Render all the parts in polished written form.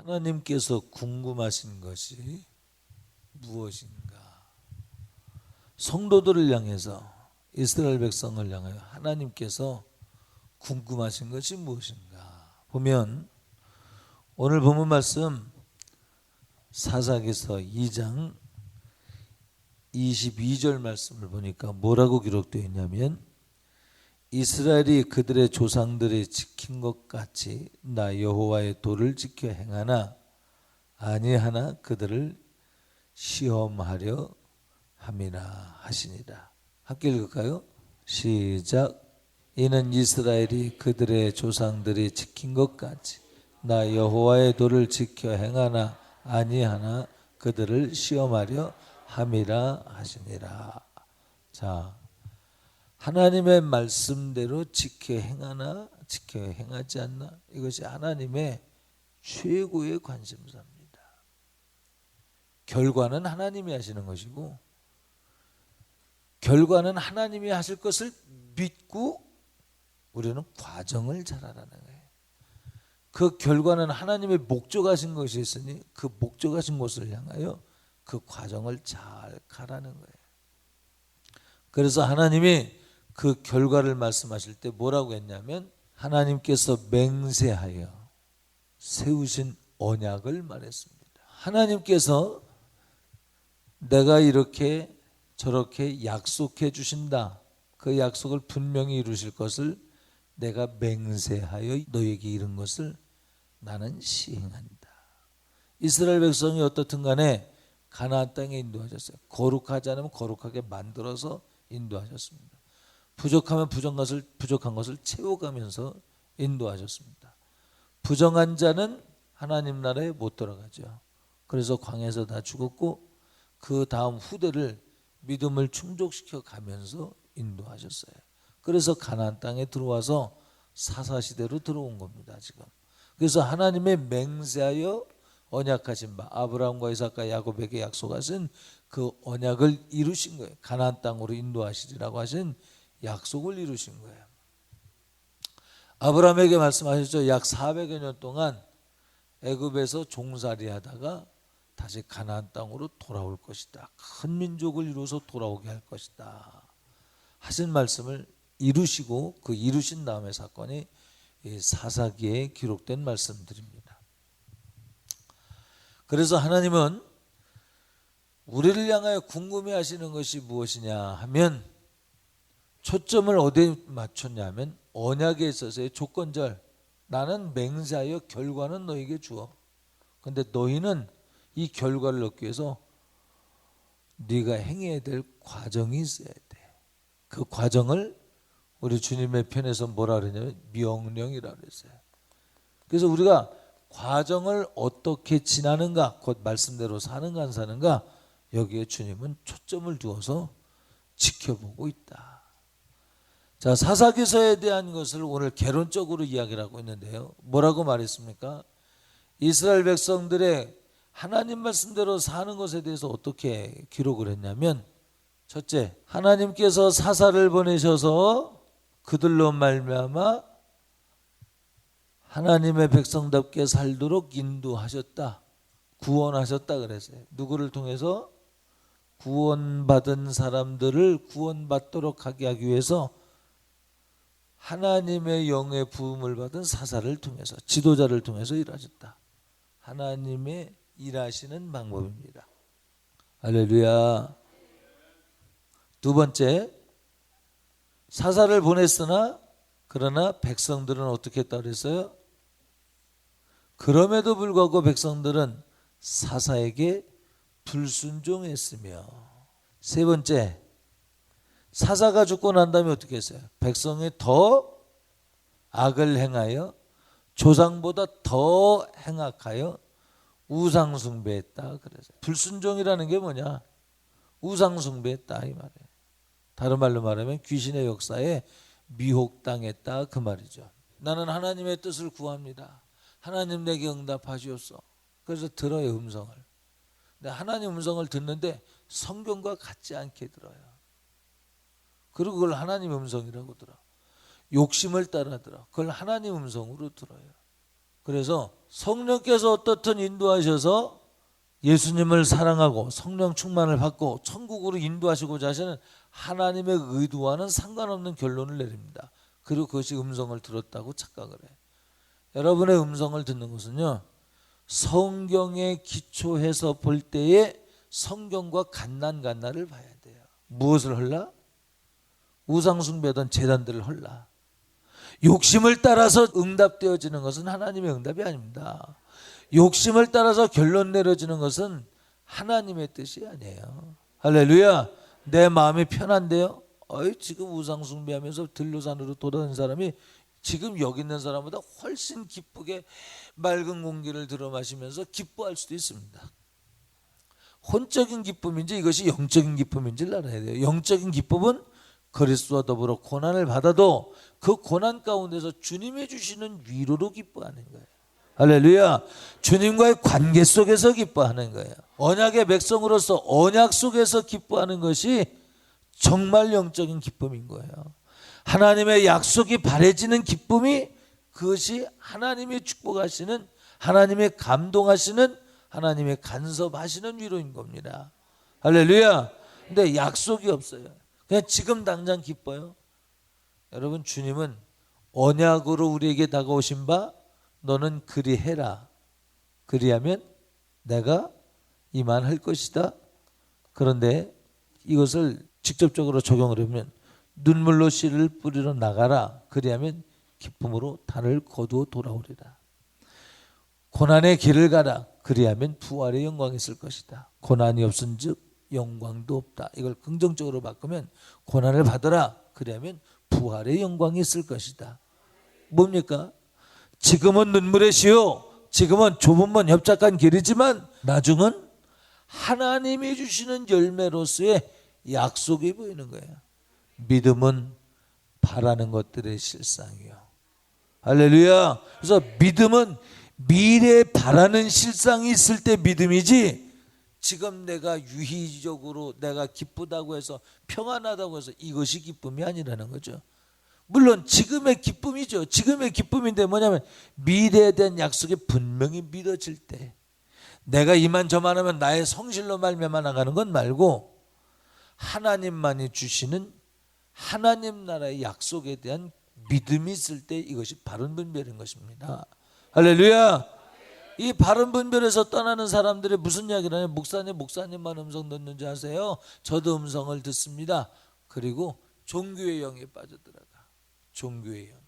하나님께서 궁금하신 것이 무엇인가? 성도들을 향해서, 이스라엘 백성을 향하여 하나님께서 궁금하신 것이 무엇인가? 보면 오늘 본문 말씀 사사기서 2장 22절 말씀을 보니까 뭐라고 기록되어 있냐면, 이스라엘이 그들의 조상들이 지킨 것 같이 나 여호와의 도를 지켜 행하나 아니하나 그들을 시험하려 함이라 하시니라. 함께 읽을까요? 시작. 이는 이스라엘이 그들의 조상들이 지킨 것 같이 나 여호와의 도를 지켜 행하나 아니하나 그들을 시험하려 함이라 하시니라. 자, 하나님의 말씀대로 지켜 행하나 지켜 행하지 않나, 이것이 하나님의 최고의 관심사입니다. 결과는 하나님이 하시는 것이고, 결과는 하나님이 하실 것을 믿고 우리는 과정을 잘 알아내는 거예요. 그 결과는 하나님의 목적하신 것이 있으니 그 목적하신 것을 향하여 그 과정을 잘 가라는 거예요. 그래서 하나님이 그 결과를 말씀하실 때 뭐라고 했냐면, 하나님께서 맹세하여 세우신 언약을 말했습니다. 하나님께서 내가 이렇게 저렇게 약속해 주신다, 그 약속을 분명히 이루실 것을 내가 맹세하여 너에게 이룬 것을 나는 시행한다. 이스라엘 백성이 어떻든 간에 가나안 땅에 인도하셨어요. 거룩하지 않으면 거룩하게 만들어서 인도하셨습니다. 부족하면 부족한 것을 채워가면서 인도하셨습니다. 부정한 자는 하나님 나라에 못 들어가죠. 그래서 광야에서 다 죽었고, 그 다음 후대를 믿음을 충족시켜 가면서 인도하셨어요. 그래서 가나안 땅에 들어와서 사사시대로 들어온 겁니다. 지금. 그래서 하나님의 맹세하여 언약하신 바, 아브라함과 이삭과 야곱에게 약속하신 그 언약을 이루신 거예요. 가나안 땅으로 인도하시리라고 하신 약속을 이루신 거예요. 아브라함에게 말씀하셨죠. 약 400여 년 동안 애굽에서 종살이 하다가 다시 가나안 땅으로 돌아올 것이다. 큰 민족을 이루어서 돌아오게 할 것이다 하신 말씀을 이루시고, 그 이루신 다음의 사건이 사사기에 기록된 말씀들입니다. 그래서 하나님은 우리를 향하여 궁금해하시는 것이 무엇이냐 하면, 초점을 어디에 맞췄냐면 언약에 있어서의 조건절, 나는 맹세하여 결과는 너에게 주어. 근데 너희는 이 결과를 얻기 위해서 네가 행해야 될 과정이 있어야 돼. 그 과정을 우리 주님의 편에서 뭐라 그러냐면 명령이라고 그랬어요. 그래서 우리가 과정을 어떻게 지나는가, 곧 말씀대로 사는가 안 사는가, 여기에 주님은 초점을 두어서 지켜보고 있다. 자, 사사기서에 대한 것을 오늘 개론적으로 이야기를 하고 있는데요. 뭐라고 말했습니까? 이스라엘 백성들의 하나님 말씀대로 사는 것에 대해서 어떻게 기록을 했냐면, 첫째, 하나님께서 사사를 보내셔서 그들로 말미암아 하나님의 백성답게 살도록 인도하셨다, 구원하셨다 그랬어요. 누구를 통해서? 구원받은 사람들을 구원받도록 하게 하기 위해서 하나님의 영의 부음을 받은 사사를 통해서, 지도자를 통해서 일하셨다. 하나님의 일하시는 방법입니다. 할렐루야. 두 번째, 사사를 보냈으나 그러나 백성들은 어떻게 했다고 그랬어요? 그럼에도 불구하고 백성들은 사사에게 불순종했으며. 세 번째, 사사가 죽고 난 다음에 어떻게 했어요? 백성이 더 악을 행하여 조상보다 더 행악하여 우상숭배했다 그래서. 불순종이라는 게 뭐냐? 우상숭배했다 이 말이에요. 다른 말로 말하면 귀신의 역사에 미혹당했다 그 말이죠. 나는 하나님의 뜻을 구합니다. 하나님 내게 응답하시옵소서. 그래서 들어요, 음성을. 근데 하나님 음성을 듣는데 성경과 같지 않게 들어요. 그리고 그걸 하나님 음성이라고 들어. 욕심을 따라 들어. 그걸 하나님 음성으로 들어요. 그래서 성령께서 어떻든 인도하셔서 예수님을 사랑하고 성령 충만을 받고 천국으로 인도하시고자 하시는 하나님의 의도와는 상관없는 결론을 내립니다. 그리고 그것이 음성을 들었다고 착각을 해요. 여러분의 음성을 듣는 것은요, 성경에 기초해서 볼 때에 성경과 간난간난을 봐야 돼요. 무엇을 헐라? 우상숭배던 제단들을 헐라. 욕심을 따라서 응답되어지는 것은 하나님의 응답이 아닙니다. 욕심을 따라서 결론 내려지는 것은 하나님의 뜻이 아니에요. 할렐루야. 내 마음이 편한데요, 지금 우상숭배하면서 들로산으로 돌아다니는 사람이 지금 여기 있는 사람보다 훨씬 기쁘게 맑은 공기를 들어 마시면서 기뻐할 수도 있습니다. 혼적인 기쁨인지 이것이 영적인 기쁨인지를 알아야 돼요. 영적인 기쁨은 그리스도와 더불어 고난을 받아도 그 고난 가운데서 주님이 주시는 위로로 기뻐하는 거예요. 할렐루야. 주님과의 관계 속에서 기뻐하는 거예요. 언약의 백성으로서 언약 속에서 기뻐하는 것이 정말 영적인 기쁨인 거예요. 하나님의 약속이 바래지는 기쁨이, 그것이 하나님이 축복하시는, 하나님의 감동하시는, 하나님의 간섭하시는 위로인 겁니다. 할렐루야. 근데 약속이 없어요. 그냥 지금 당장 기뻐요. 여러분, 주님은 언약으로 우리에게 다가오신 바 너는 그리해라. 그리하면 내가 이만할 것이다. 그런데 이것을 직접적으로 적용을 하면 눈물로 씨를 뿌리러 나가라. 그리하면 기쁨으로 단을 거두어 돌아오리라. 고난의 길을 가라. 그리하면 부활의 영광이 있을 것이다. 고난이 없은즉 영광도 없다. 이걸 긍정적으로 바꾸면 고난을 받으라. 그리하면 부활의 영광이 있을 것이다. 뭡니까? 지금은 눈물의 시요, 지금은 좁은 먼 협착한 길이지만 나중은 하나님이 주시는 열매로서의 약속이 보이는 거예요. 믿음은 바라는 것들의 실상이요. 할렐루야. 그래서 믿음은 미래에 바라는 실상이 있을 때 믿음이지, 지금 내가 유희적으로 내가 기쁘다고 해서 평안하다고 해서 이것이 기쁨이 아니라는 거죠. 물론 지금의 기쁨이죠. 지금의 기쁨인데 뭐냐면 미래에 대한 약속이 분명히 믿어질 때, 내가 이만저만 하면 나의 성실로 말미암아 나가는 건 말고 하나님만이 주시는 하나님 나라의 약속에 대한 믿음이 있을 때 이것이 바른 분별인 것입니다. 할렐루야. 이 바른 분별에서 떠나는 사람들이 무슨 이야기를 하냐면, 목사님만 음성 듣는지 아세요? 저도 음성을 듣습니다. 그리고 종교의 영에 빠져들어가. 종교의 영에.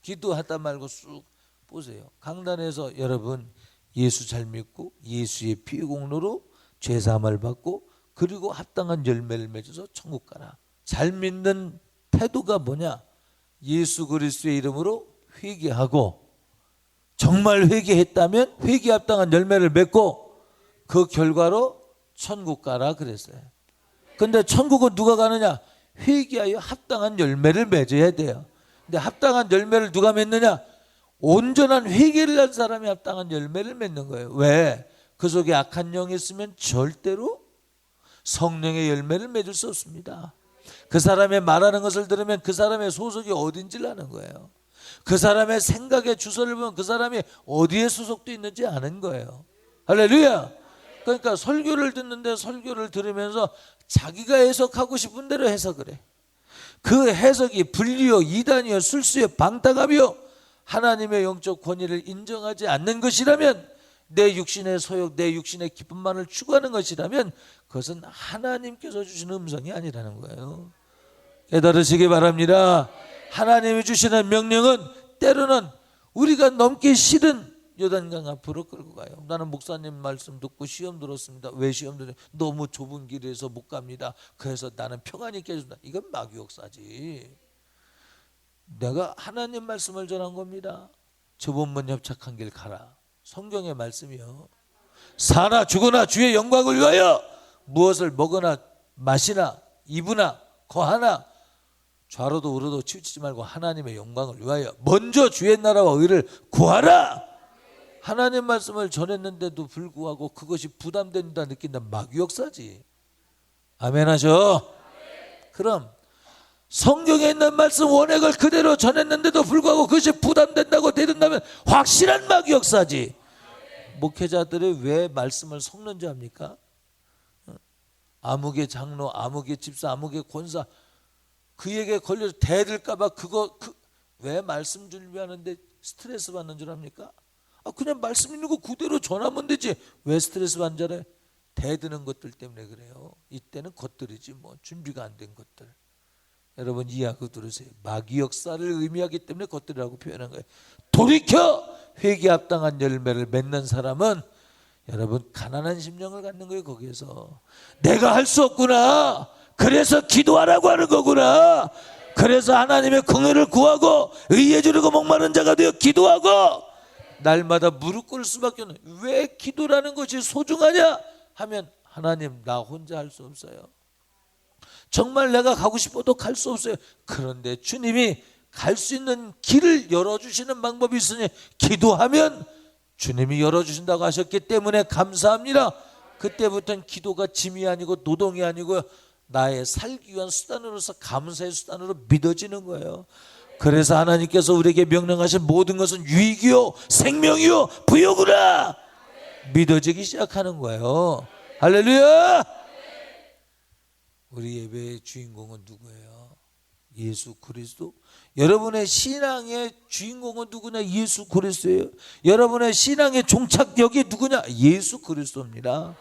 기도하다 말고 쑥 보세요. 강단에서 여러분 예수 잘 믿고 예수의 피의 공로로 죄사함을 받고 그리고 합당한 열매를 맺어서 천국 가라. 잘 믿는 태도가 뭐냐? 예수 그리스도의 이름으로 회개하고, 정말 회개했다면 회개 합당한 열매를 맺고 그 결과로 천국 가라 그랬어요. 근데 천국은 누가 가느냐? 회개하여 합당한 열매를 맺어야 돼요. 근데 합당한 열매를 누가 맺느냐? 온전한 회개를 한 사람이 합당한 열매를 맺는 거예요. 왜? 그 속에 악한 영이 있으면 절대로 성령의 열매를 맺을 수 없습니다. 그 사람의 말하는 것을 들으면 그 사람의 소속이 어딘지를 아는 거예요. 그 사람의 생각의 주소를 보면 그 사람이 어디에 소속돼 있는지 아는 거예요. 할렐루야. 그러니까 설교를 듣는데 설교를 들으면서 자기가 해석하고 싶은 대로 해석을 해. 그 해석이 불리요, 이단이요, 술수요, 방탕하며 하나님의 영적 권위를 인정하지 않는 것이라면, 내 육신의 소욕, 내 육신의 기쁨만을 추구하는 것이라면 그것은 하나님께서 주신 음성이 아니라는 거예요. 깨달으시기 바랍니다. 하나님이 주시는 명령은 때로는 우리가 넘기 싫은 요단강 앞으로 끌고 가요. 나는 목사님 말씀 듣고 시험 들었습니다. 왜 시험 들어요? 너무 좁은 길에서 못 갑니다. 그래서 나는 평안이 깨진다. 이건 마귀역사지. 내가 하나님 말씀을 전한 겁니다. 좁은 문 협착한 길 가라. 성경의 말씀이요. 사나 죽으나 주의 영광을 위하여 무엇을 먹으나 마시나 입으나 거하나 좌로도 우로도 치우치지 말고 하나님의 영광을 위하여 먼저 주의 나라와 의를 구하라. 하나님 말씀을 전했는데도 불구하고 그것이 부담된다 느낀다. 마귀 역사지. 아멘 하죠. 그럼 성경에 있는 말씀 원액을 그대로 전했는데도 불구하고 그것이 부담된다고 대든다면 확실한 마귀 역사지. 목회자들이 왜 말씀을 섞는지 압니까? 아무개 장로, 아무개 집사, 아무개 권사 그에게 걸려서 대들까봐 왜 말씀 준비하는데 스트레스 받는 줄 압니까? 그냥 말씀 있는 거 그대로 전하면 되지. 왜 스트레스 받는 줄 알아요? 대드는 것들 때문에 그래요. 이때는 것들이지 뭐 준비가 안 된 것들. 여러분 이해하고 들으세요. 마귀 역사를 의미하기 때문에 것들이라고 표현한 거예요. 돌이켜 회개 합당한 열매를 맺는 사람은 여러분 가난한 심령을 갖는 거예요. 거기에서 내가 할 수 없구나. 그래서 기도하라고 하는 거구나. 그래서 하나님의 긍휼을 구하고 의에 주르고 목마른 자가 되어 기도하고 날마다 무릎 꿇을 수밖에 없는. 왜 기도라는 것이 소중하냐 하면 하나님 나 혼자 할 수 없어요. 정말 내가 가고 싶어도 갈 수 없어요. 그런데 주님이 갈 수 있는 길을 열어주시는 방법이 있으니 기도하면 주님이 열어주신다고 하셨기 때문에 감사합니다. 그때부터는 기도가 짐이 아니고 노동이 아니고 나의 살기 위한 수단으로서 감사의 수단으로 믿어지는 거예요. 그래서 하나님께서 우리에게 명령하신 모든 것은 유익이요 생명이요 부요구나 믿어지기 시작하는 거예요. 할렐루야. 우리 예배의 주인공은 누구예요? 예수 그리스도. 여러분의 신앙의 주인공은 누구냐? 예수 그리스도예요. 여러분의 신앙의 종착역이 누구냐? 예수 그리스도입니다.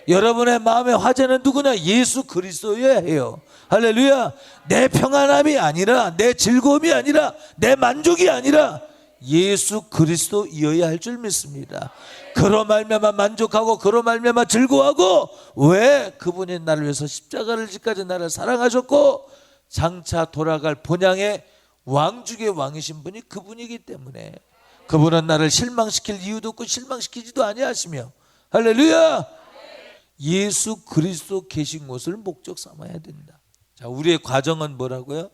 여러분의 마음의 화제는 누구냐? 예수 그리스도예요. 할렐루야. 내 평안함이 아니라 내 즐거움이 아니라 내 만족이 아니라 예수 그리스도이어야 할 줄 믿습니다. 그로 말미암아 만족하고 그로 말미암아 즐거워하고 왜? 그분이 나를 위해서 십자가를 지까지 나를 사랑하셨고 장차 돌아갈 본향의 왕중의 왕이신 분이 그분이기 때문에 그분은 나를 실망시킬 이유도 없고 실망시키지도 아니하시며 할렐루야. 예수 그리스도 계신 곳을 목적 삼아야 된다. 자, 우리의 과정은 뭐라고요?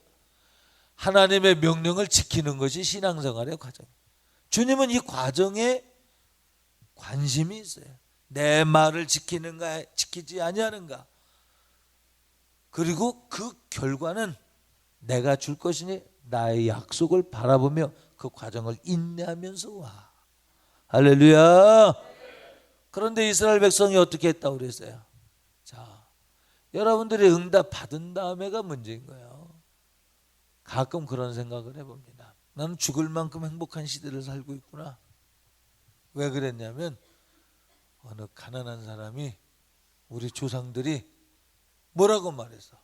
하나님의 명령을 지키는 것이 신앙생활의 과정. 주님은 이 과정에 관심이 있어요. 내 말을 지키는가 지키지 아니하는가. 그리고 그 결과는 내가 줄 것이니 나의 약속을 바라보며 그 과정을 인내하면서 와. 할렐루야. 그런데 이스라엘 백성이 어떻게 했다고 그랬어요? 자, 여러분들이 응답 받은 다음에가 문제인 거예요. 가끔 그런 생각을 해봅니다. 나는 죽을 만큼 행복한 시대를 살고 있구나. 왜 그랬냐면 어느 가난한 사람이 우리 조상들이 뭐라고 말했어?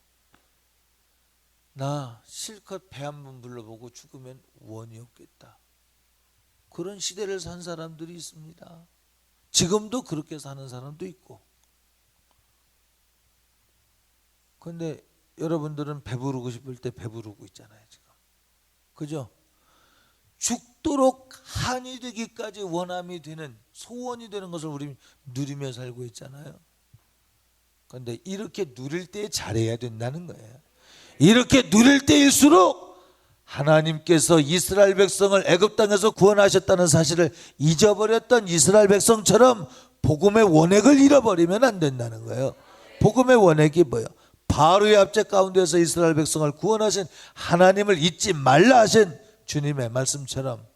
나 실컷 배 한 번 불러보고 죽으면 원이 없겠다. 그런 시대를 산 사람들이 있습니다. 지금도 그렇게 사는 사람도 있고. 그런데 여러분들은 배부르고 싶을 때 배부르고 있잖아요 지금. 그죠? 죽도록 한이 되기까지 원함이 되는 소원이 되는 것을 우리 누리며 살고 있잖아요. 그런데 이렇게 누릴 때 잘해야 된다는 거예요. 이렇게 누릴 때일수록 하나님께서 이스라엘 백성을 애굽 땅에서 구원하셨다는 사실을 잊어버렸던 이스라엘 백성처럼 복음의 원액을 잃어버리면 안 된다는 거예요. 복음의 원액이 뭐예요? 바로의 압제 가운데서 이스라엘 백성을 구원하신 하나님을 잊지 말라 하신 주님의 말씀처럼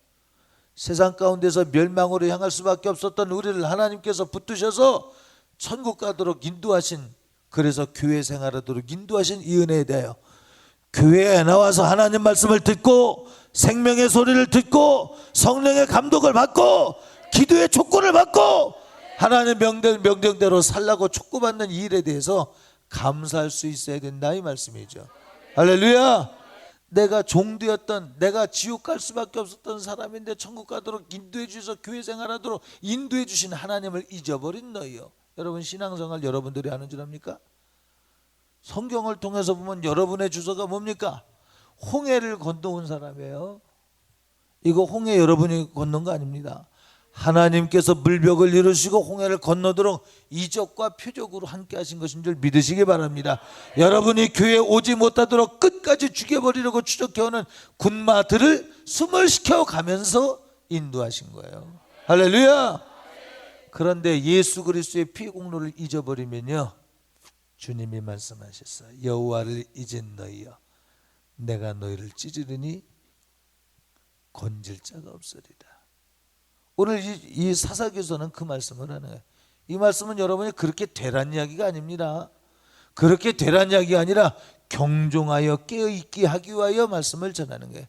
세상 가운데서 멸망으로 향할 수밖에 없었던 우리를 하나님께서 붙드셔서 천국 가도록 인도하신, 그래서 교회 생활하도록 인도하신 이 은혜에 대하여 교회에 나와서 하나님 말씀을 듣고 생명의 소리를 듣고 성령의 감독을 받고 기도의 촉구를 받고 하나님의 명령대로 살라고 촉구받는 이 일에 대해서 감사할 수 있어야 된다 이 말씀이죠. 할렐루야. 내가 종되었던, 내가 지옥 갈 수밖에 없었던 사람인데 천국 가도록 인도해 주셔서 교회 생활하도록 인도해 주신 하나님을 잊어버린 너희요. 여러분 신앙생활 여러분들이 하는 줄 압니까? 성경을 통해서 보면 여러분의 주소가 뭡니까? 홍해를 건너온 사람이에요. 이거 홍해 여러분이 건넌 거 아닙니다. 하나님께서 물벽을 이루시고 홍해를 건너도록 이적과 표적으로 함께 하신 것인 줄 믿으시기 바랍니다. 여러분이 교회에 오지 못하도록 끝까지 죽여버리려고 추적해오는 군마들을 숨을 시켜가면서 인도하신 거예요. 할렐루야. 그런데 예수 그리스도의 피 공로를 잊어버리면요, 주님이 말씀하셨어요. 여호와를 잊은 너희여 내가 너희를 찢으리니 건질 자가 없으리라. 오늘 이 사사기서는 그 말씀을 하는 거예요. 이 말씀은 여러분이 그렇게 되란 이야기가 아닙니다. 그렇게 되란 이야기가 아니라 경종하여 깨어있게 하기 위하여 말씀을 전하는 거예요.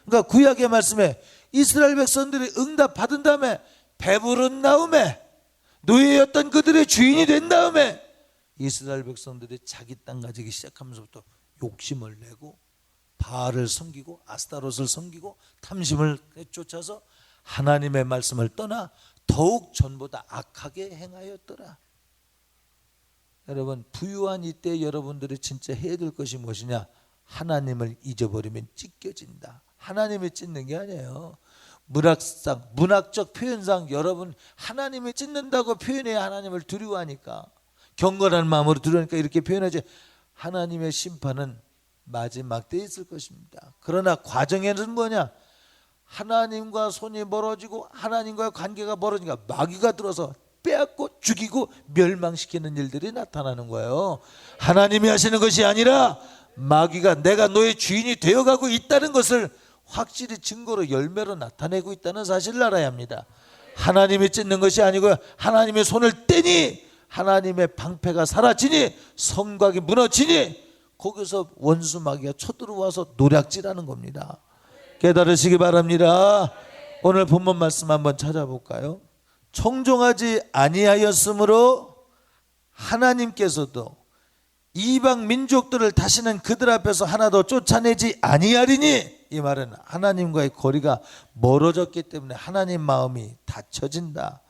그러니까 구약의 말씀에 이스라엘 백성들이 응답 받은 다음에 배부른 다음에 노예였던 그들의 주인이 된 다음에 이스라엘 백성들이 자기 땅 가지기 시작하면서부터 욕심을 내고 바알을 섬기고 아스타롯을 섬기고 탐심을 쫓아서 하나님의 말씀을 떠나 더욱 전보다 악하게 행하였더라. 여러분, 부유한 이때 여러분들이 진짜 해야 될 것이 무엇이냐? 하나님을 잊어버리면 찢겨진다. 하나님이 찢는 게 아니에요. 문학적 표현상 여러분 하나님이 찢는다고 표현해야 하나님을 두려워하니까, 경건한 마음으로 두려우니까 이렇게 표현하지. 하나님의 심판은 마지막 때에 있을 것입니다. 그러나 과정에는 뭐냐? 하나님과 손이 멀어지고 하나님과의 관계가 멀어지니까 마귀가 들어서 빼앗고 죽이고 멸망시키는 일들이 나타나는 거예요. 하나님이 하시는 것이 아니라 마귀가 내가 너의 주인이 되어가고 있다는 것을 확실히 증거로 열매로 나타내고 있다는 사실을 알아야 합니다. 하나님이 찢는 것이 아니고요, 하나님의 손을 떼니 하나님의 방패가 사라지니 성곽이 무너지니 거기서 원수 마귀가 쳐들어와서 노략질하는 겁니다. 깨달으시기 바랍니다. 오늘 본문 말씀 한번 찾아볼까요? 청종하지 아니하였으므로 하나님께서도 이방 민족들을 다시는 그들 앞에서 하나도 쫓아내지 아니하리니, 이 말은 하나님과의 거리가 멀어졌기 때문에 하나님 마음이 닫혀진다.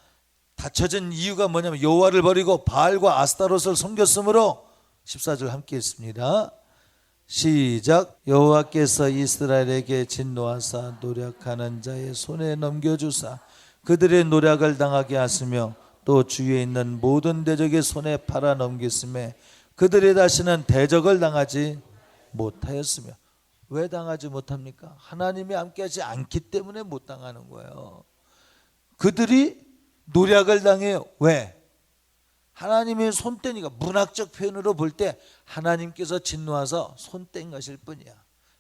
닫혀진 이유가 뭐냐면 여호와를 버리고 바알과 아스타롯을 섬겼으므로. 14절 함께 읽습니다. 시작. 여호와께서 이스라엘에게 진노하사 노략하는 자의 손에 넘겨주사 그들의 노략을 당하게 하시며 또 주위에 있는 모든 대적의 손에 팔아 넘겼음에 그들이 다시는 대적을 당하지 못하였으며. 왜 당하지 못합니까? 하나님이 함께하지 않기 때문에 못 당하는 거예요. 그들이 노략을 당해요. 왜? 하나님의 손때니까. 문학적 표현으로 볼 때 하나님께서 진노하서 손뗀 것일 뿐이야.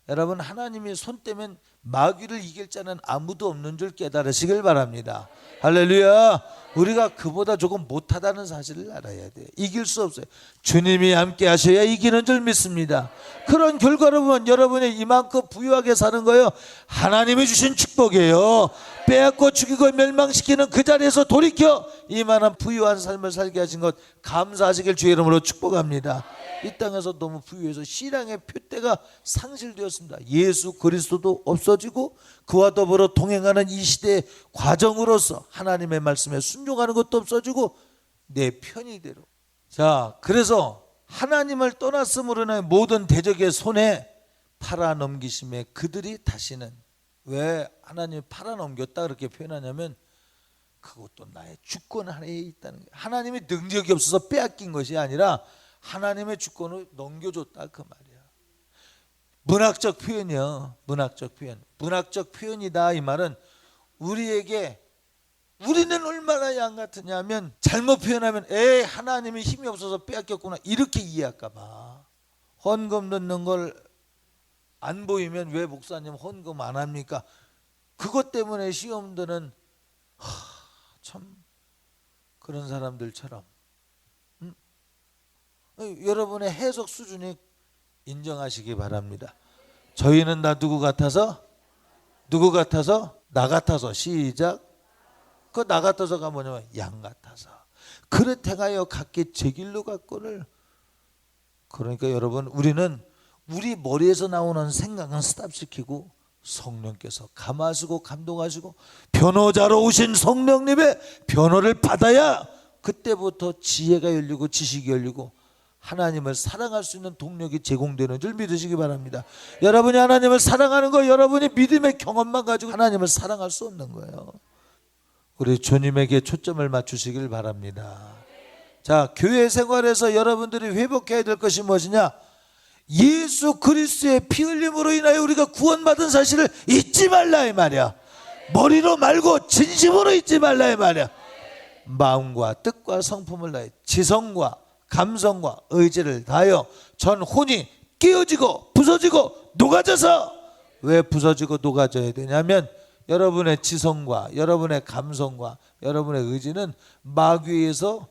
여러분, 하나님이 손떼면 마귀를 이길 자는 아무도 없는 줄 깨달으시길 바랍니다. 할렐루야. 우리가 그보다 조금 못하다는 사실을 알아야 돼요. 이길 수 없어요. 주님이 함께 하셔야 이기는 줄 믿습니다. 그런 결과로 보면 여러분이 이만큼 부유하게 사는 거예요. 하나님이 주신 축복이에요. 빼앗고 죽이고 멸망시키는 그 자리에서 돌이켜 이만한 부유한 삶을 살게 하신 것 감사하시길 주의 이름으로 축복합니다. 이 땅에서 너무 부유해서 신앙의 표대가 상실되었습니다. 예수 그리스도도 없어지고 그와 더불어 동행하는 이 시대의 과정으로서 하나님의 말씀에 순종하는 것도 없어지고 내 편의대로. 자, 그래서 하나님을 떠났으므로는 모든 대적의 손에 팔아넘기심에 그들이 다시는, 왜 하나님이 팔아넘겼다 그렇게 표현하냐면 그것도 나의 주권 하에 있다는 거예요. 하나님이 능력이 없어서 빼앗긴 것이 아니라 하나님의 주권을 넘겨줬다 그 말이야. 문학적 표현이요. 문학적 표현. 문학적 표현이다 이 말은 우리에게, 우리는 얼마나 양 같으냐면 잘못 표현하면 에이 하나님이 힘이 없어서 빼앗겼구나 이렇게 이해할까 봐. 헌금 넣는 걸 안 보이면 왜 목사님 헌금 안 합니까? 그것 때문에 시험들은 참 그런 사람들처럼 여러분의 해석 수준이 인정하시기 바랍니다. 저희는 다 누구 같아서? 누구 같아서? 나 같아서. 시작. 그 나 같아서가 뭐냐면 양 같아서. 그릇 행하여 각기 제 길로 갔거늘. 그러니까 여러분, 우리는 우리 머리에서 나오는 생각은 스탑시키고 성령께서 감하시고 감동하시고 변호자로 오신 성령님의 변호를 받아야 그때부터 지혜가 열리고 지식이 열리고 하나님을 사랑할 수 있는 동력이 제공되는 줄 믿으시기 바랍니다. 여러분이 하나님을 사랑하는 거, 여러분이 믿음의 경험만 가지고 하나님을 사랑할 수 없는 거예요. 우리 주님에게 초점을 맞추시길 바랍니다. 자, 교회 생활에서 여러분들이 회복해야 될 것이 무엇이냐? 예수 그리스도의 피 흘림으로 인하여 우리가 구원받은 사실을 잊지 말라 이 말이야. 머리로 말고 진심으로 잊지 말라 이 말이야. 마음과 뜻과 성품을 다해 지성과 감성과 의지를 다하여 전 혼이 깨어지고 부서지고 녹아져서. 왜 부서지고 녹아져야 되냐면 여러분의 지성과 여러분의 감성과 여러분의 의지는 마귀에서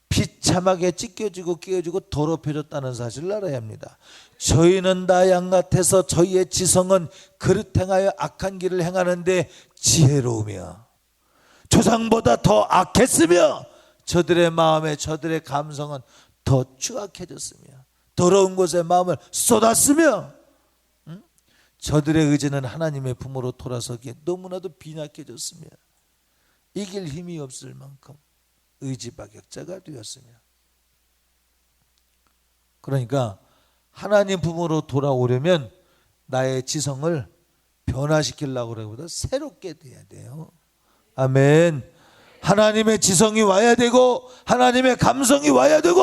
비참하게 찢겨지고 끼어지고 더럽혀졌다는 사실을 알아야 합니다. 저희는 나 양 같아서 저희의 지성은 그릇 행하여 악한 길을 행하는데 지혜로우며 조상보다 더 악했으며 저들의 마음에 저들의 감성은 더 추악해졌으며 더러운 곳에 마음을 쏟았으며 저들의 의지는 하나님의 품으로 돌아서기에 너무나도 빈약해졌으며 이길 힘이 없을 만큼 의지박약자가 되었으며. 그러니까 하나님 품으로 돌아오려면 나의 지성을 변화시키려고 그러기보다 새롭게 돼야 돼요. 아멘. 하나님의 지성이 와야 되고 하나님의 감성이 와야 되고.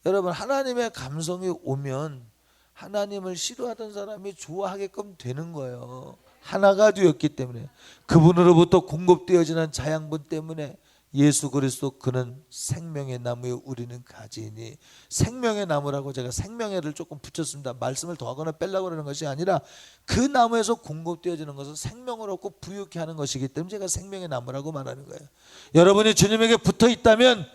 여러분, 하나님의 감성이 오면 하나님을 싫어하던 사람이 좋아하게끔 되는 거예요. 하나가 되었기 때문에, 그분으로부터 공급되어지는 자양분 때문에 예수 그리스도 그는 생명의 나무에 우리는 가지이니. 생명의 나무라고 제가 생명의를 조금 붙였습니다. 말씀을 더하거나 빼려고 그러는 것이 아니라 그 나무에서 공급되어지는 것은 생명을 얻고 부유케 하는 것이기 때문에 제가 생명의 나무라고 말하는 거예요. 여러분이 주님에게 붙어 있다면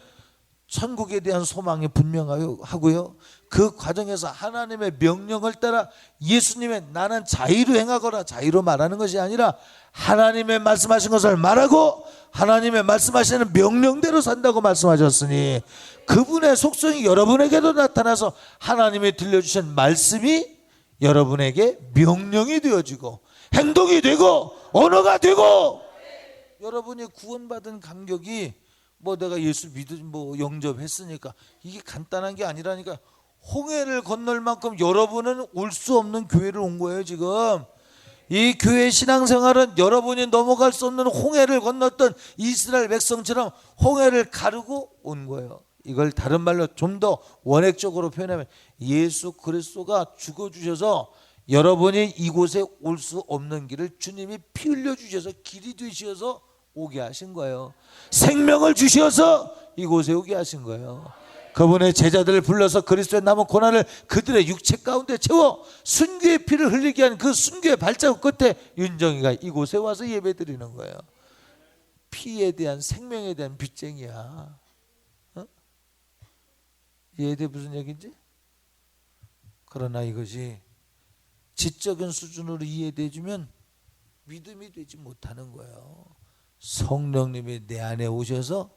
천국에 대한 소망이 분명하고요, 그 과정에서 하나님의 명령을 따라 예수님의 나는 자의로 행하거나 자의로 말하는 것이 아니라 하나님의 말씀하신 것을 말하고 하나님의 말씀하시는 명령대로 산다고 말씀하셨으니 그분의 속성이 여러분에게도 나타나서 하나님이 들려주신 말씀이 여러분에게 명령이 되어지고 행동이 되고 언어가 되고. 여러분이 구원받은 감격이 뭐 내가 예수 영접했으니까 이게 간단한 게 아니라니까. 홍해를 건널 만큼 여러분은 올 수 없는 교회를 온 거예요. 지금 이 교회 신앙생활은 여러분이 넘어갈 수 없는 홍해를 건넜던 이스라엘 백성처럼 홍해를 가르고 온 거예요. 이걸 다른 말로 좀 더 원액적으로 표현하면 예수 그리스도가 죽어주셔서 여러분이 이곳에 올 수 없는 길을 주님이 피 흘려 주셔서 길이 되셔서 오게 하신 거예요. 생명을 주셔서 이곳에 오게 하신 거예요. 그분의 제자들을 불러서 그리스도의 남은 고난을 그들의 육체 가운데 채워 순교의 피를 흘리게 한 그 순교의 발자국 끝에 윤정이가 이곳에 와서 예배드리는 거예요. 피에 대한, 생명에 대한 빚쟁이야. 이해돼 무슨 얘기인지? 그러나 이것이 지적인 수준으로 이해되주면 믿음이 되지 못하는 거예요. 성령님이 내 안에 오셔서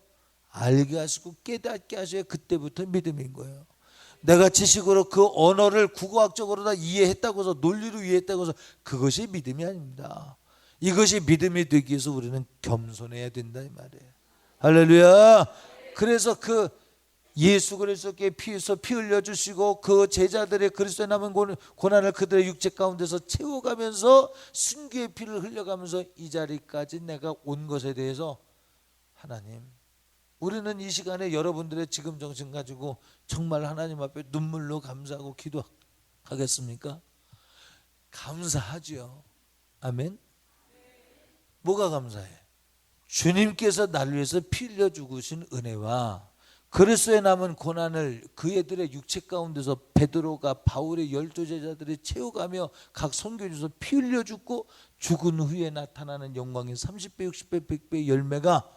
알게 하시고 깨닫게 하셔야 그때부터 믿음인 거예요. 내가 지식으로 그 언어를 국어학적으로 다 이해했다고 해서, 논리로 이해했다고 해서 그것이 믿음이 아닙니다. 이것이 믿음이 되기 위해서 우리는 겸손해야 된다 이 말이에요. 할렐루야. 그래서 그 예수 그리스도께 피 흘려주시고 그 제자들의 그리스도의 남은 고난을 그들의 육체 가운데서 채워가면서 순교의 피를 흘려가면서 이 자리까지 내가 온 것에 대해서 하나님, 우리는 이 시간에 여러분들의 지금 정신 가지고 정말 하나님 앞에 눈물로 감사하고 기도하겠습니까? 감사하죠. 아멘. 뭐가 감사해? 주님께서 나를 위해서 피 흘려 죽으신 은혜와 그리스도의 남은 고난을 그애들의 육체 가운데서 베드로가 바울의 12제자들이 채워가며 각 선교지에서 피 흘려 죽고 죽은 후에 나타나는 영광인 30배, 60배, 100배의 열매가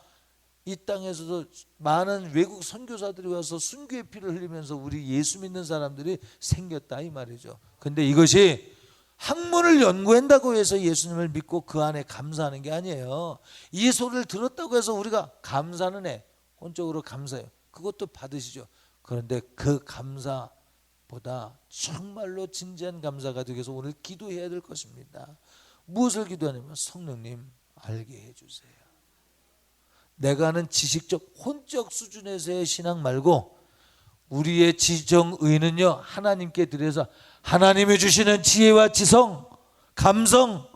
이 땅에서도 많은 외국 선교사들이 와서 순교의 피를 흘리면서 우리 예수 믿는 사람들이 생겼다 이 말이죠. 근데 이것이 학문을 연구한다고 해서 예수님을 믿고 그 안에 감사하는 게 아니에요. 이 소리를 들었다고 해서 우리가 감사는 해. 혼적으로 감사해요. 그것도 받으시죠. 그런데 그 감사보다 정말로 진지한 감사가 되기 위해서 오늘 기도해야 될 것입니다. 무엇을 기도하냐면 성령님 알게 해주세요. 내가 아는 지식적 혼적 수준에서의 신앙 말고 우리의 지정의는요, 하나님께 드려서 하나님이 주시는 지혜와 지성, 감성,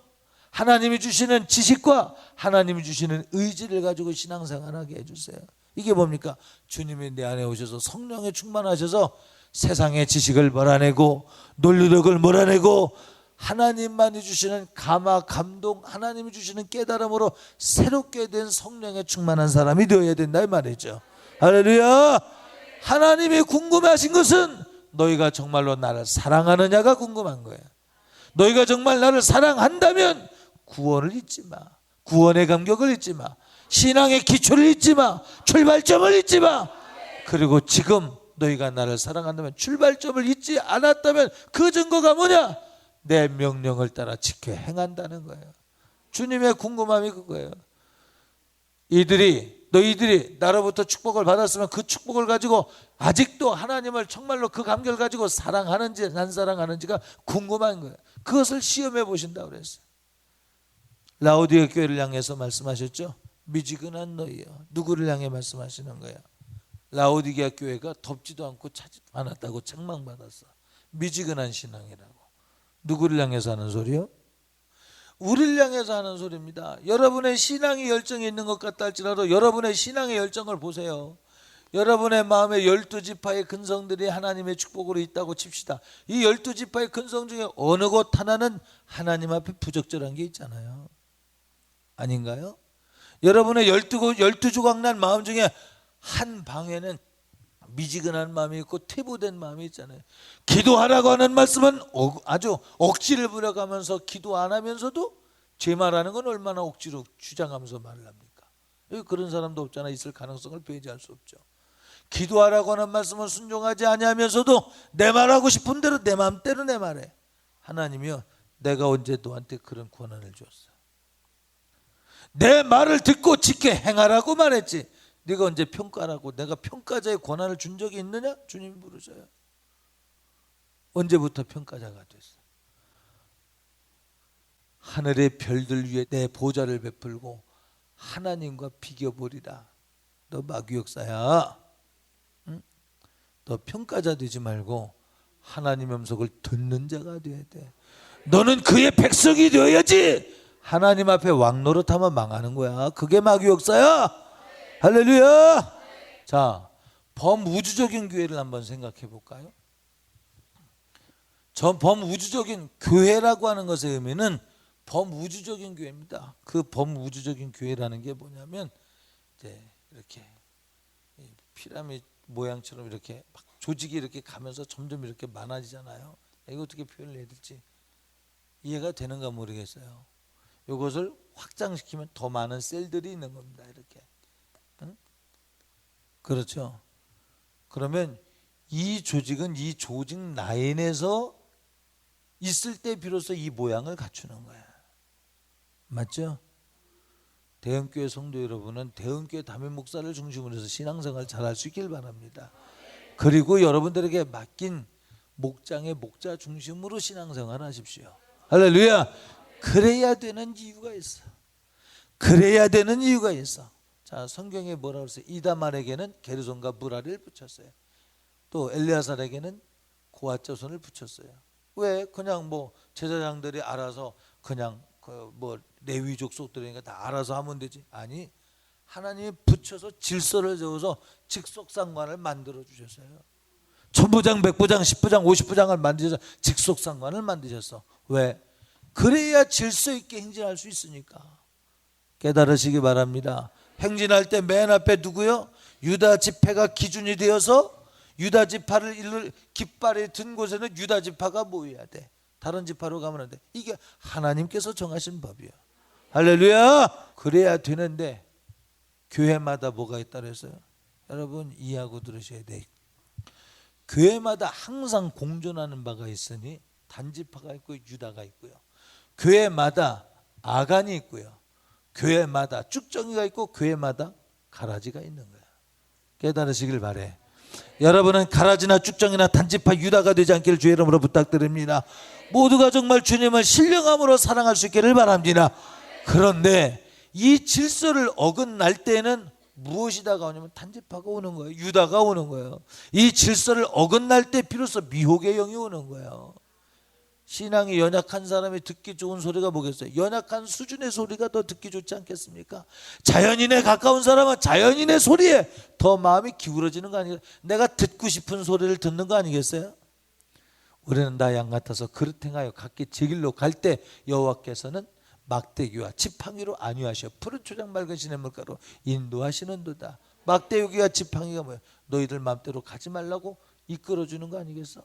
하나님이 주시는 지식과 하나님이 주시는 의지를 가지고 신앙생활하게 해주세요. 이게 뭡니까? 주님이 내 안에 오셔서 성령에 충만하셔서 세상의 지식을 몰아내고 논리력을 몰아내고 하나님만이 주시는 감화, 감동, 하나님이 주시는 깨달음으로 새롭게 된 성령에 충만한 사람이 되어야 된다 이 말이죠. 할렐루야. 하나님이 궁금하신 것은 너희가 정말로 나를 사랑하느냐가 궁금한 거야. 너희가 정말 나를 사랑한다면 구원을 잊지 마. 구원의 감격을 잊지 마. 신앙의 기초를 잊지 마. 출발점을 잊지 마. 그리고 지금 너희가 나를 사랑한다면 출발점을 잊지 않았다면 그 증거가 뭐냐? 내 명령을 따라 지켜 행한다는 거예요. 주님의 궁금함이 그거예요. 너희들이 나로부터 축복을 받았으면 그 축복을 가지고 아직도 하나님을 정말로 그 감격을 가지고 사랑하는지 안 사랑하는지가 궁금한 거예요. 그것을 시험해 보신다고 그랬어요. 라오디게 교회를 향해서 말씀하셨죠. 미지근한 너희여. 누구를 향해 말씀하시는 거예요? 라오디게 교회가 덥지도 않고 차지도 않았다고 책망받았어. 미지근한 신앙이라고. 누구를 향해서 하는 소리요? 우리를 향해서 하는 소리입니다. 여러분의 신앙의 열정이 있는 것 같다 할지라도 여러분의 신앙의 열정을 보세요. 여러분의 마음에 12지파의 근성들이 하나님의 축복으로 있다고 칩시다. 이 12지파의 근성 중에 어느 곳 하나는 하나님 앞에 부적절한 게 있잖아요. 아닌가요? 여러분의 12조각 난 마음 중에 한 방에는 미지근한 마음이 있고 퇴보된 마음이 있잖아요. 기도하라고 하는 말씀은 아주 억지를 부려가면서 기도 안 하면서도 제 말하는 건 얼마나 억지로 주장하면서 말을 합니까? 여기 그런 사람도 없잖아. 있을 가능성을 배제할 수 없죠. 기도하라고 하는 말씀은 순종하지 아니하면서도 내 말하고 싶은 대로 내 마음대로 내 말해. 하나님이요, 내가 언제 너한테 그런 권한을 줬어? 내 말을 듣고 지켜 행하라고 말했지. 네가 언제 평가라고 내가 평가자의 권한을 준 적이 있느냐? 주님이 물으셔요. 언제부터 평가자가 됐어? 하늘의 별들 위에 내 보좌를 베풀고 하나님과 비교보리라. 너 마귀역사야. 응? 너 평가자 되지 말고 하나님의 음성을 듣는 자가 돼야 돼. 너는 그의 백성이 되어야지. 하나님 앞에 왕 노릇하면 망하는 거야. 그게 마귀역사야. 할렐루야. 자, 범우주적인 교회를 한번 생각해 볼까요? 전 범우주적인 교회라고 하는 것의 의미는 범우주적인 교회입니다. 그 범우주적인 교회라는 게 뭐냐면 이제 이렇게 피라미드 모양처럼 이렇게 막 조직이 이렇게 가면서 점점 이렇게 많아지잖아요. 이거 어떻게 표현을 해야 될지 이해가 되는가 모르겠어요. 이것을 확장시키면 더 많은 셀들이 있는 겁니다. 이렇게. 응? 그렇죠. 그러면 이 조직은 이 조직 라인에서 있을 때 비로소 이 모양을 갖추는 거야. 맞죠? 대흥교회 성도 여러분은 대흥교회 담임 목사를 중심으로 해서 신앙생활 잘할 수 있길 바랍니다. 그리고 여러분들에게 맡긴 목장의 목자 중심으로 신앙생활 하십시오. 할렐루야. 그래야 되는 이유가 있어. 그래야 되는 이유가 있어. 자, 성경에 뭐라고 그랬어요? 이다말에게는 게르손과 무라리를 붙였어요. 또 엘레아살에게는 고앗 자손을 붙였어요. 왜? 그냥 뭐 제사장들이 알아서 그냥 뭐 레위 족속들이니까 다 알아서 하면 되지. 아니, 하나님이 붙여서 질서를 세워서 직속상관을 만들어 주셨어요. 천부장, 백부장, 십부장, 오십부장을 만드셔서 직속상관을 만드셨어. 왜? 그래야 질서 있게 행진할 수 있으니까. 깨달으시기 바랍니다. 행진할 때 맨 앞에 누구요? 유다 지파가 기준이 되어서 유다 지파를 깃발에 든 곳에는 유다 지파가 모여야 돼. 다른 지파로 가면 안 돼. 이게 하나님께서 정하신 법이야. 할렐루야. 그래야 되는데 교회마다 뭐가 있다 그랬어요? 여러분 이해하고 들으셔야 돼. 교회마다 항상 공존하는 바가 있으니 단지파가 있고 유다가 있고요. 교회마다 아간이 있고요. 교회마다 쭉정이가 있고 교회마다 가라지가 있는 거야. 깨달으시길 바래. 여러분은 가라지나 쭉정이나 단지파 유다가 되지 않기를 주의 이름으로 부탁드립니다. 모두가 정말 주님을 신령함으로 사랑할 수 있기를 바랍니다. 그런데 이 질서를 어긋날 때는 무엇이 다가오냐면 단지파가 오는 거예요. 유다가 오는 거예요. 이 질서를 어긋날 때 비로소 미혹의 영이 오는 거예요. 신앙이 연약한 사람이 듣기 좋은 소리가 뭐겠어요? 연약한 수준의 소리가 더 듣기 좋지 않겠습니까? 자연인에 가까운 사람은 자연인의 소리에 더 마음이 기울어지는 거 아니겠어요? 내가 듣고 싶은 소리를 듣는 거 아니겠어요? 우리는 나 양 같아서 그릇 행하여 각기 제 길로 갈 때 여호와께서는 막대기와 지팡이로 안위하셔 푸른 초장 맑은 시냇물가로 인도하시는도다. 막대기와 지팡이가 뭐예요? 너희들 마음대로 가지 말라고 이끌어주는 거 아니겠어?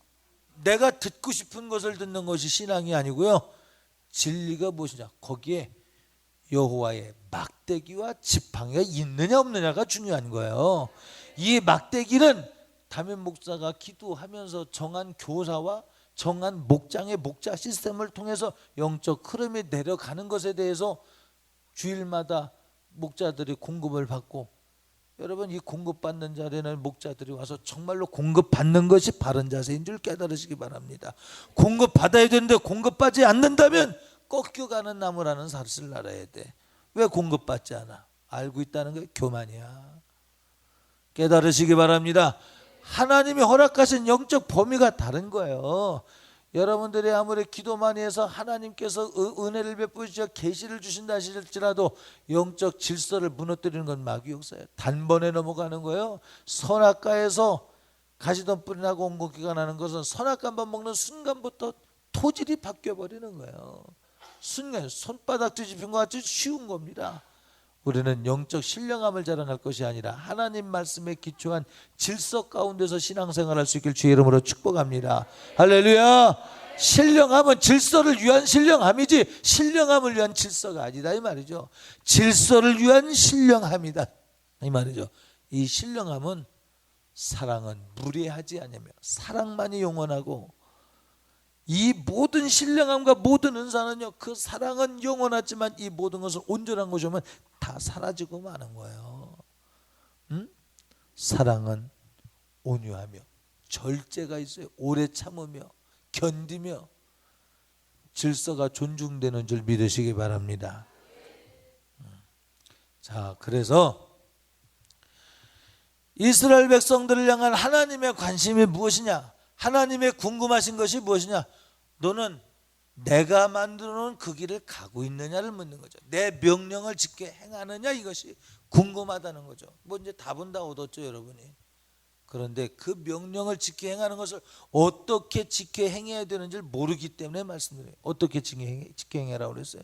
내가 듣고 싶은 것을 듣는 것이 신앙이 아니고요, 진리가 무엇이냐, 거기에 여호와의 막대기와 지팡이가 있느냐 없느냐가 중요한 거예요. 이 막대기는 담임 목사가 기도하면서 정한 교사와 정한 목장의 목자 시스템을 통해서 영적 흐름이 내려가는 것에 대해서 주일마다 목자들이 공급을 받고, 여러분 이 공급받는 자리에는 목자들이 와서 정말로 공급받는 것이 바른 자세인 줄 깨달으시기 바랍니다. 공급받아야 되는데 공급받지 않는다면 꺾여가는 나무라는 사실을 알아야 돼. 왜 공급받지 않아? 알고 있다는 게 교만이야. 깨달으시기 바랍니다. 하나님이 허락하신 영적 범위가 다른 거예요. 여러분들이 아무리 기도 많이 해서 하나님께서 은혜를 베푸시어 계시를 주신다 하실지라도 영적 질서를 무너뜨리는 건 마귀 역사예요. 단번에 넘어가는 거예요. 선악과에서 가시던 뿌리 나고 옹곡기가 나는 것은 선악과 한번 먹는 순간부터 토질이 바뀌어 버리는 거예요. 순간 손바닥 뒤집힌 것 같이 쉬운 겁니다. 우리는 영적 신령함을 자랑할 것이 아니라 하나님 말씀에 기초한 질서 가운데서 신앙생활할 수 있길 주의 이름으로 축복합니다. 할렐루야. 신령함은 질서를 위한 신령함이지 신령함을 위한 질서가 아니다 이 말이죠. 질서를 위한 신령함이다 이 말이죠. 이 신령함은 사랑은 무례하지 않으며 사랑만이 영원하고, 이 모든 신령함과 모든 은사는요, 그 사랑은 영원하지만 이 모든 것을 온전한 것이 오면 다 사라지고 마는 거예요. 사랑은 온유하며 절제가 있어요. 오래 참으며 견디며 질서가 존중되는 줄 믿으시기 바랍니다. 자, 그래서 이스라엘 백성들을 향한 하나님의 관심이 무엇이냐, 하나님의 궁금하신 것이 무엇이냐, 너는 내가 만들어 놓은 그 길을 가고 있느냐를 묻는 거죠. 내 명령을 지켜 행하느냐, 이것이 궁금하다는 거죠. 뭐 이제 답은 다 얻었죠 여러분이. 그런데 그 명령을 지켜 행하는 것을 어떻게 지켜 행해야 되는지를 모르기 때문에 말씀드려요. 어떻게 지켜 행해라고 그랬어요?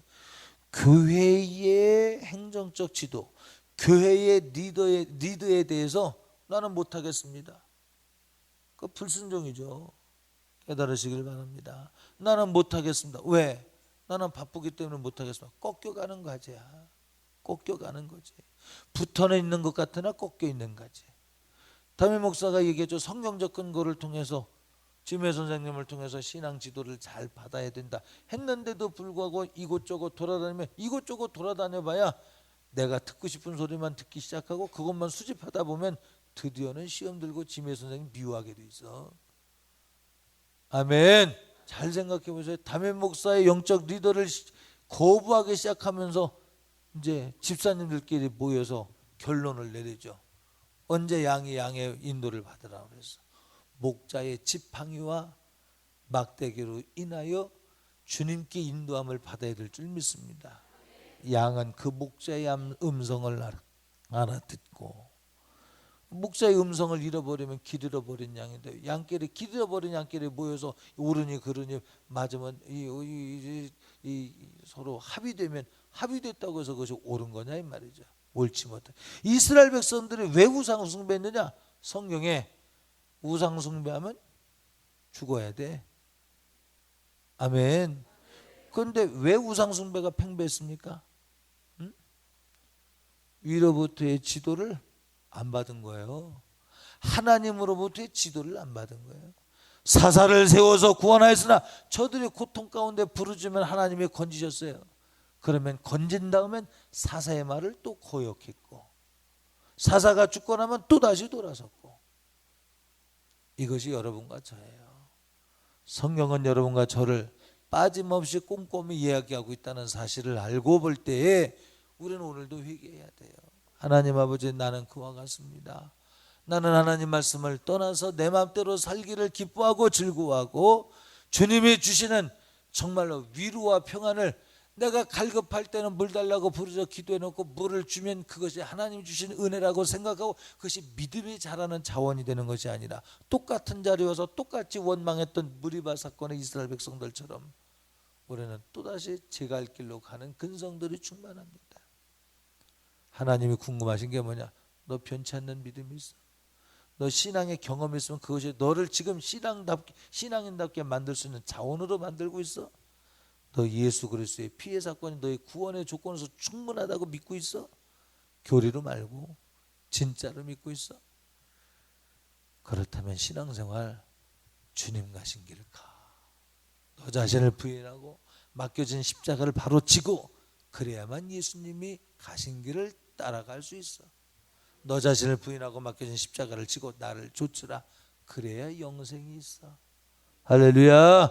교회의 행정적 지도, 교회의 리더에 대해서 나는 못하겠습니다. 그 불순종이죠. 깨달으시길 바랍니다. 나는 못하겠습니다. 왜? 나는 바쁘기 때문에 못하겠습니다. 꺾여가는 과제야. 꺾여가는 거지. 붙어 있는 것 같으나 꺾여 있는 과제. 담임 목사가 얘기했죠. 성경적 근거를 통해서, 지메 선생님을 통해서 신앙 지도를 잘 받아야 된다 했는데도 불구하고 이곳저곳 돌아다녀봐야 내가 듣고 싶은 소리만 듣기 시작하고 그것만 수집하다 보면 드디어는 시험 들고 지메 선생님 미워하게 돼 있어. 아멘. 잘 생각해 보세요. 담임 목사의 영적 리더를 거부하기 시작하면서 이제 집사님들끼리 모여서 결론을 내리죠. 언제 양이 양의 인도를 받으라 그랬어. 목자의 지팡이와 막대기로 인하여 주님께 인도함을 받아야 될 줄 믿습니다. 양은 그 목자의 음성을 알아듣고, 목자의 음성을 잃어버리면 길 잃어버린 양인데, 양끼리 길 잃어버린 양끼리 모여서 오르니 그르니 맞으면 이 서로 합의되면 합의됐다고 해서 그것이 옳은 거냐 이 말이죠. 옳지 못해. 이스라엘 백성들이 왜 우상 숭배했느냐? 성경에 우상 숭배하면 죽어야 돼. 아멘. 그런데 왜 우상 숭배가 팽배했습니까? 위로부터의 지도를 안 받은 거예요. 하나님으로부터의 지도를 안 받은 거예요. 사사를 세워서 구원하였으나 저들이 고통 가운데 부르짖으면 하나님이 건지셨어요. 그러면 건진 다음엔 사사의 말을 또 거역했고, 사사가 죽고 나면 또다시 돌아섰고. 이것이 여러분과 저예요. 성경은 여러분과 저를 빠짐없이 꼼꼼히 이야기하고 있다는 사실을 알고 볼 때에 우리는 오늘도 회개해야 돼요. 하나님 아버지, 나는 그와 같습니다. 나는 하나님 말씀을 떠나서 내 마음대로 살기를 기뻐하고 즐거워하고, 주님이 주시는 정말로 위로와 평안을, 내가 갈급할 때는 물 달라고 부르짖어 기도해놓고 물을 주면 그것이 하나님 주신 은혜라고 생각하고 그것이 믿음이 자라는 자원이 되는 것이 아니라 똑같은 자리에 와서 똑같이 원망했던 무리바 사건의 이스라엘 백성들처럼 우리는 또다시 제갈 길로 가는 근성들이 충만합니다. 하나님이 궁금하신 게 뭐냐? 너 변치 않는 믿음이 있어? 너 신앙의 경험이 있으면 그것이 너를 지금 신앙인답게 만들 수 있는 자원으로 만들고 있어? 너 예수 그리스도의 피의 사건이 너의 구원의 조건에서 충분하다고 믿고 있어? 교리로 말고 진짜로 믿고 있어? 그렇다면 신앙생활 주님 가신 길을 가. 너 자신을 부인하고 맡겨진 십자가를 바로 지고 그래야만 예수님이 가신 길을 따라갈 수 있어. 너 자신을 부인하고 맡겨진 십자가를 지고 나를 좇으라. 그래야 영생이 있어. 할렐루야.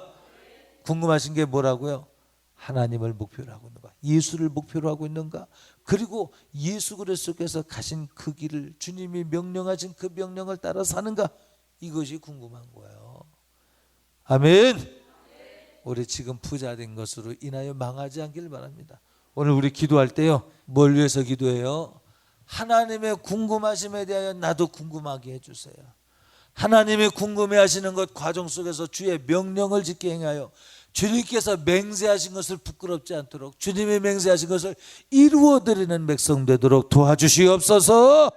궁금하신 게 뭐라고요? 하나님을 목표로 하고 있는가? 예수를 목표로 하고 있는가? 그리고 예수 그리스도께서 가신 그 길을 주님이 명령하신 그 명령을 따라 사는가? 이것이 궁금한 거예요. 아멘. 우리 지금 부자 된 것으로 인하여 망하지 않길 바랍니다. 오늘 우리 기도할 때요, 뭘 위해서 기도해요? 하나님의 궁금하심에 대하여 나도 궁금하게 해주세요. 하나님이 궁금해하시는 것 과정 속에서 주의 명령을 지켜 행하여 주님께서 맹세하신 것을 부끄럽지 않도록 주님이 맹세하신 것을 이루어드리는 백성 되도록 도와주시옵소서.